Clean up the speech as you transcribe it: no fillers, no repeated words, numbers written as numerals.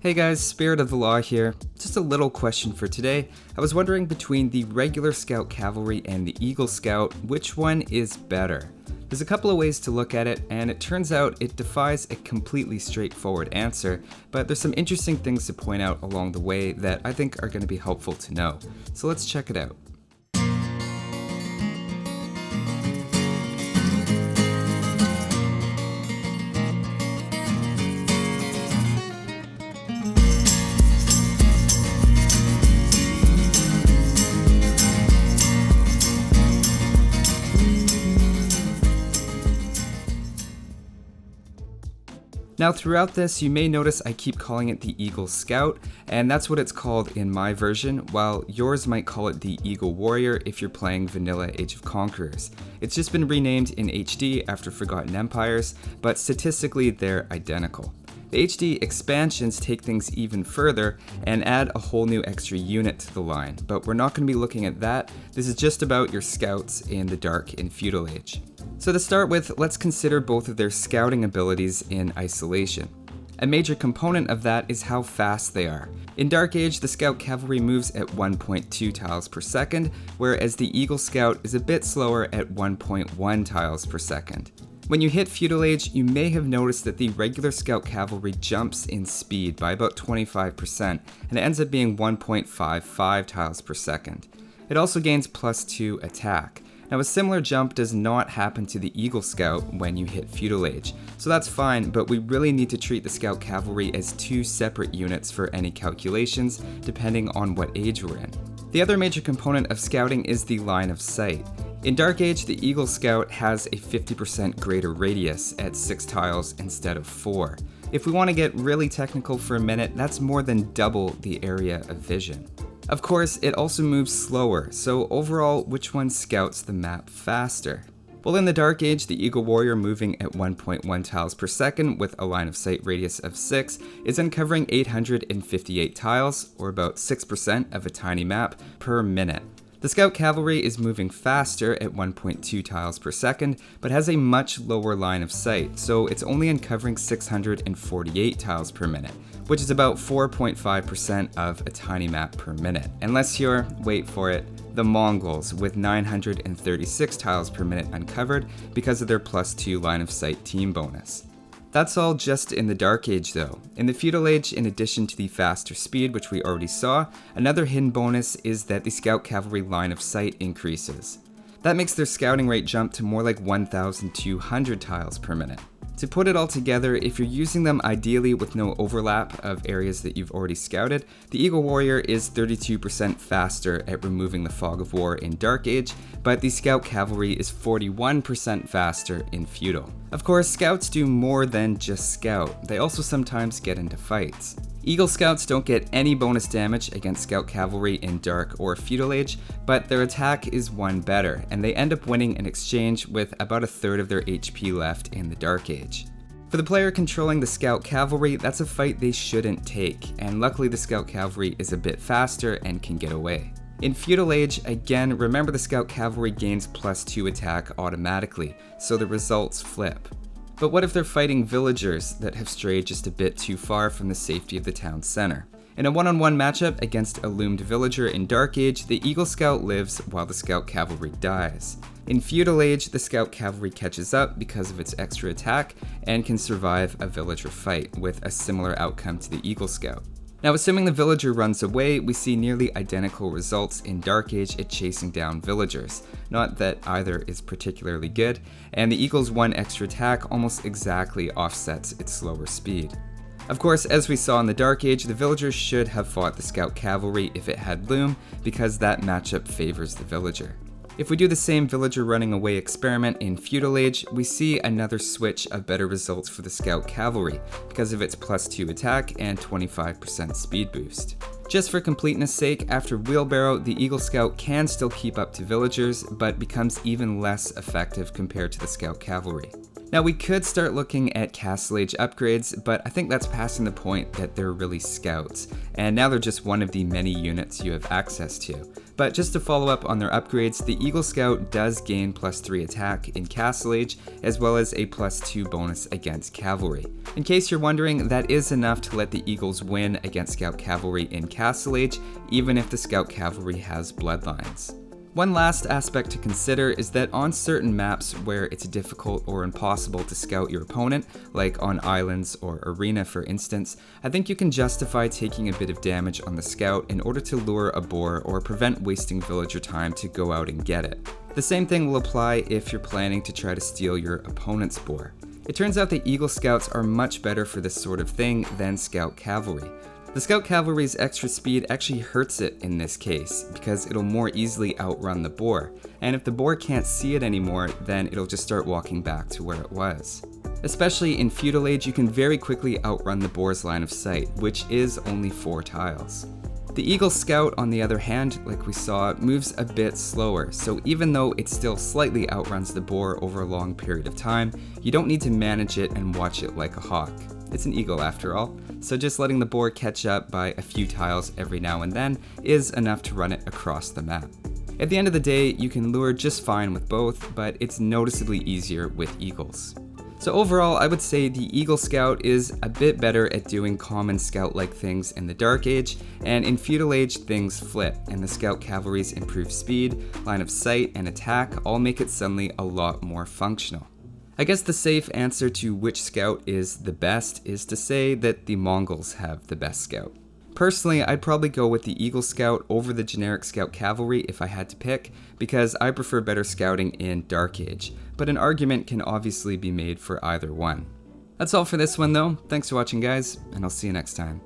Hey guys, Spirit of the Law here. Just a little question for today. I was wondering between the regular Scout Cavalry and the Eagle Scout, which one is better? There's a couple of ways to look at it, and it turns out it defies a completely straightforward answer, but there's some interesting things to point out along the way that I think are going to be helpful to know. So let's check it out. Now throughout this, you may notice I keep calling it the Eagle Scout, and that's what it's called in my version, while yours might call it the Eagle Warrior if you're playing vanilla Age of Conquerors. It's just been renamed in HD after Forgotten Empires, but statistically they're identical. The HD expansions take things even further and add a whole new extra unit to the line, but we're not going to be looking at that. This is just about your scouts in the Dark and Feudal Age. So to start with, let's consider both of their scouting abilities in isolation. A major component of that is how fast they are. In Dark Age, the Scout Cavalry moves at 1.2 tiles per second, whereas the Eagle Scout is a bit slower at 1.1 tiles per second. When you hit Feudal Age, you may have noticed that the regular Scout Cavalry jumps in speed by about 25%, and it ends up being 1.55 tiles per second. It also gains +2 attack. Now a similar jump does not happen to the Eagle Scout when you hit Feudal Age, so that's fine, but we really need to treat the Scout Cavalry as two separate units for any calculations, depending on what age we're in. The other major component of scouting is the line of sight. In Dark Age, the Eagle Scout has a 50% greater radius at 6 tiles instead of 4. If we want to get really technical for a minute, that's more than double the area of vision. Of course, it also moves slower, so overall, which one scouts the map faster? Well, in the Dark Age, the Eagle Warrior moving at 1.1 tiles per second with a line of sight radius of 6 is uncovering 858 tiles, or about 6% of a tiny map, per minute. The Scout Cavalry is moving faster at 1.2 tiles per second, but has a much lower line of sight, so it's only uncovering 648 tiles per minute, which is about 4.5% of a tiny map per minute. Unless you're, wait for it, the Mongols with 936 tiles per minute uncovered because of their +2 line of sight team bonus. That's all just in the Dark Age though. In the Feudal Age, in addition to the faster speed, which we already saw, another hidden bonus is that the Scout Cavalry line of sight increases. That makes their scouting rate jump to more like 1,200 tiles per minute. To put it all together, if you're using them ideally with no overlap of areas that you've already scouted, the Eagle Warrior is 32% faster at removing the Fog of War in Dark Age, but the Scout Cavalry is 41% faster in Feudal. Of course, scouts do more than just scout, they also sometimes get into fights. Eagle Scouts don't get any bonus damage against Scout Cavalry in Dark or Feudal Age, but their attack is 1 better, and they end up winning in exchange with about a third of their HP left in the Dark Age. For the player controlling the Scout Cavalry, that's a fight they shouldn't take, and luckily the Scout Cavalry is a bit faster and can get away. In Feudal Age, again, remember the Scout Cavalry gains +2 attack automatically, so the results flip. But what if they're fighting villagers that have strayed just a bit too far from the safety of the town center? In a one-on-one matchup against a loomed villager in Dark Age, the Eagle Scout lives while the Scout Cavalry dies. In Feudal Age, the Scout Cavalry catches up because of its extra attack and can survive a villager fight with a similar outcome to the Eagle Scout. Now, assuming the villager runs away, we see nearly identical results in Dark Age at chasing down villagers. Not that either is particularly good, and the Eagle's 1 extra attack almost exactly offsets its slower speed. Of course, as we saw in the Dark Age, the villagers should have fought the Scout Cavalry if it had loom, because that matchup favors the villager. If we do the same villager running away experiment in Feudal Age, we see another switch of better results for the Scout Cavalry because of its +2 attack and 25% speed boost. Just for completeness sake, after Wheelbarrow, the Eagle Scout can still keep up to villagers, but becomes even less effective compared to the Scout Cavalry. Now we could start looking at Castle Age upgrades, but I think that's passing the point that they're really scouts, and now they're just one of the many units you have access to. But just to follow up on their upgrades, the Eagle Scout does gain +3 attack in Castle Age, as well as a +2 bonus against Cavalry. In case you're wondering, that is enough to let the Eagles win against Scout Cavalry in Castle Age, even if the Scout Cavalry has bloodlines. One last aspect to consider is that on certain maps where it's difficult or impossible to scout your opponent, like on islands or arena for instance, I think you can justify taking a bit of damage on the scout in order to lure a boar or prevent wasting villager time to go out and get it. The same thing will apply if you're planning to try to steal your opponent's boar. It turns out that Eagle Scouts are much better for this sort of thing than Scout Cavalry. The Scout Cavalry's extra speed actually hurts it in this case, because it'll more easily outrun the boar, and if the boar can't see it anymore, then it'll just start walking back to where it was. Especially in Feudal Age, you can very quickly outrun the boar's line of sight, which is only 4 tiles. The Eagle Scout, on the other hand, like we saw, moves a bit slower, so even though it still slightly outruns the boar over a long period of time, you don't need to manage it and watch it like a hawk. It's an eagle after all, so just letting the boar catch up by a few tiles every now and then is enough to run it across the map. At the end of the day, you can lure just fine with both, but it's noticeably easier with eagles. So overall, I would say the Eagle Scout is a bit better at doing common scout-like things in the Dark Age, and in Feudal Age things flip, and the Scout Cavalry's improved speed, line of sight, and attack all make it suddenly a lot more functional. I guess the safe answer to which scout is the best is to say that the Mongols have the best scout. Personally, I'd probably go with the Eagle Scout over the generic Scout Cavalry if I had to pick, because I prefer better scouting in Dark Age, but an argument can obviously be made for either one. That's all for this one though. Thanks for watching guys, and I'll see you next time.